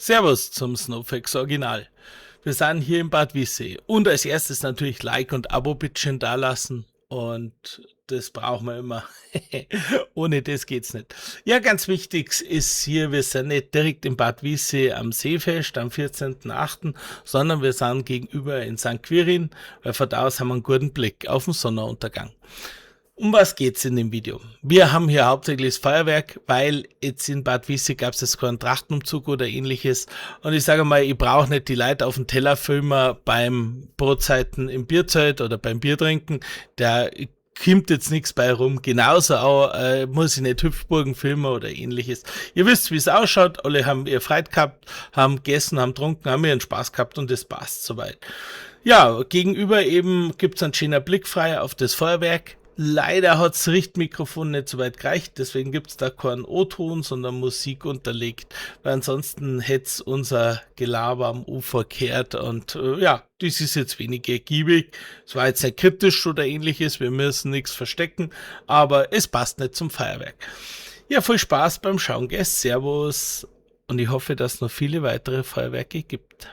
Servus zum Snowfax Original. Wir sind hier im Bad Wiessee. Und als erstes natürlich Like und Abo bitte dalassen. Und das brauchen wir immer. Ohne das geht's nicht. Ja, ganz wichtig ist hier, wir sind nicht direkt im Bad Wiessee am Seefest am 14.08., sondern wir sind gegenüber in St. Quirin, weil von da aus haben wir einen guten Blick auf den Sonnenuntergang. Um was geht's in dem Video? Wir haben hier hauptsächlich das Feuerwerk, weil jetzt in Bad Wiessee gab es jetzt keinen Trachtenumzug oder ähnliches. Und ich sage mal, ich brauche nicht die Leute auf dem Teller filmen beim Brotzeiten im Bierzelt oder beim Biertrinken. Da kommt jetzt nichts bei rum. Genauso auch muss ich nicht Hüpfburgen filmen oder ähnliches. Ihr wisst, wie es ausschaut. Alle haben ihr Freude gehabt, haben gegessen, haben getrunken, haben ihren Spaß gehabt und das passt soweit. Ja, gegenüber eben gibt's einen schönen Blick frei auf das Feuerwerk. Leider hat's Richtmikrofon nicht so weit gereicht, deswegen gibt's da keinen O-Ton, sondern Musik unterlegt, weil ansonsten hätt's unser Gelaber am Ufer gehört und ja, das ist jetzt wenig ergiebig. Es war jetzt nicht kritisch oder ähnliches, wir müssen nichts verstecken, aber es passt nicht zum Feuerwerk. Ja, viel Spaß beim Schauen, gell? Servus und ich hoffe, dass es noch viele weitere Feuerwerke gibt.